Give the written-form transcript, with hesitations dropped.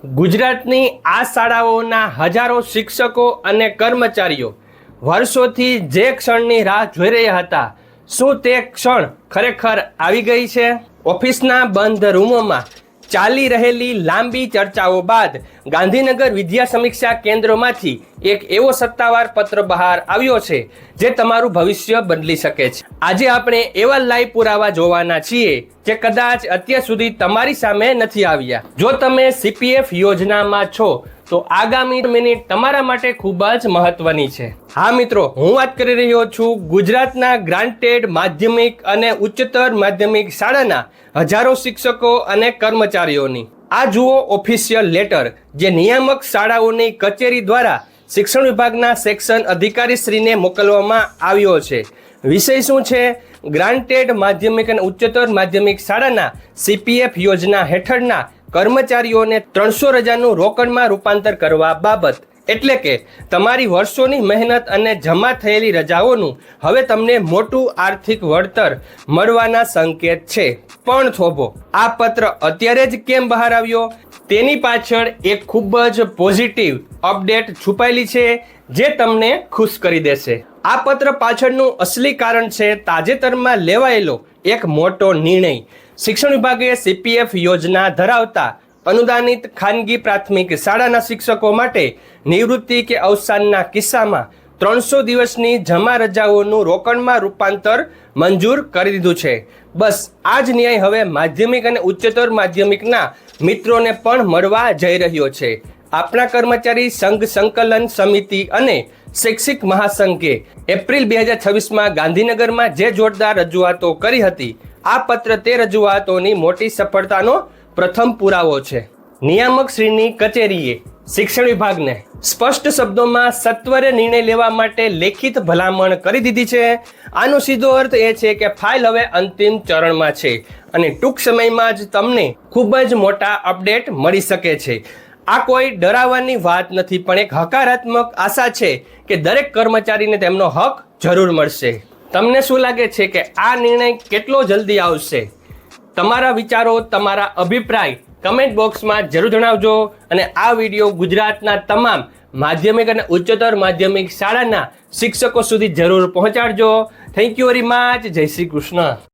ગુજરાતની આ શાળાઓના હજારો શિક્ષકો અને કર્મચારીઓ વર્ષોથી જે ક્ષણની રાહ જોઈ રહ્યા હતા, શું તે ક્ષણ ખરેખર આવી ગઈ છે? ઓફિસના બંધ રૂમોમાં ચાલી રહેલી લાંબી ચર્ચાઓ બાદ ગાંધીનગર વિદ્યા સમીક્ષા કેન્દ્રમાંથી એક એવો સત્તાવાર પત્ર બહાર આવ્યો છે જે તમારું ભવિષ્ય બદલી શકે છે. આજે આપણે એવા લાઈવ પુરાવા જોવાના છીએ જે કદાચ અત્યાર સુધી તમારી સામે નથી આવ્યા. જો તમે CPF યોજનામાં છો તો આગામી મિનિટ તમારા માટે ખૂબ જ મહત્વની છે. હા મિત્રો, હું વાત કરી રહ્યો છું ગુજરાતના ગ્રાન્ટેડ માધ્યમિક અને ઉચ્ચતર માધ્યમિક શાળાના હજારો શિક્ષકો અને કર્મચારીઓની. આ જુઓ ઓફિશિયલ લેટર જે નિયામક શાળાઓની કચેરી દ્વારા શિક્ષણ વિભાગના સેક્શન અધિકારીશ્રીને મોકલવામાં આવ્યો છે. વિષય શું છે? ગ્રાન્ટેડ માધ્યમિક અને ઉચ્ચતર માધ્યમિક શાળાના CPF યોજના હેઠળના કર્મચારીઓને 300 રજાનું રોકડમાં રૂપાંતર કરવા બાબત. એટલે કે તમારી વર્ષોની મહેનત અને જમા થયેલી રજાઓનું હવે તમને મોટું આર્થિક વળતર મળવાના સંકેત છે. પણ થોભો, આ પત્ર અત્યારે જ કેમ બહાર આવ્યો? તેની પાછળ એક ખૂબ જ પોઝિટિવ અપડેટ છુપાયેલી છે જે તમને ખુશ કરી દેશે. આ પત્ર પાછળનું અસલી કારણ છે તાજેતરમાં લેવાયેલો એક મોટો નિર્ણય. શિક્ષણ વિભાગે CPF યોજના ધરાવતા અનુદાનિત ખાનગી પ્રાથમિક શાળાના શિક્ષકો માટે નિવૃત્તિ કે અવસાનના કિસ્સામાં 300 દિવસની જમા રજાઓનું રોકડમાં રૂપાંતર મંજૂર કરી દીધું છે. બસ આ જ ન્યાય હવે માધ્યમિક અને ઉચ્ચતર માધ્યમિકના મિત્રોને પણ મળવા જઈ રહ્યો છે. આપણા કર્મચારી સંઘ સંકલન સમિતિ અને શૈક્ષિક મહાસંઘે એપ્રિલ 2026માં ગાંધીનગરમાં જે જોરદાર રજૂઆતો કરી હતી, આ પત્ર તે રજૂઆતોની મોટી સફળતાનો પ્રથમ પુરાવો છે. નિયામક શ્રીની કચેરીએ શિક્ષણ વિભાગને સ્પષ્ટ શબ્દોમાં સત્વરે નિર્ણય લેવા માટે લેખિત ભલામણ કરી દીધી છે. આનો સીધો અર્થ એ છે કે ફાઇલ હવે અંતિમ ચરણમાં છે અને ટૂંક સમયમાં જ તમને ખૂબ જ મોટા અપડેટ મળી શકે છે. આ કોઈ ડરાવવાની વાત નથી, પણ એક હકારાત્મક આશા છે કે દરેક કર્મચારીને તેમનો હક જરૂર મળશે. તમને શું લાગે છે કે આ નિર્ણય કેટલો જલ્દી આવશે? તમારા વિચારો, તમારા અભિપ્રાય કમેન્ટ બોક્સમાં જરૂર જણાવજો અને આ વિડીયો ગુજરાતના તમામ માધ્યમિક અને ઉચ્ચતર માધ્યમિક શાળાના શિક્ષકો સુધી જરૂર પહોંચાડજો. Thank you very much. જય શ્રી કૃષ્ણ.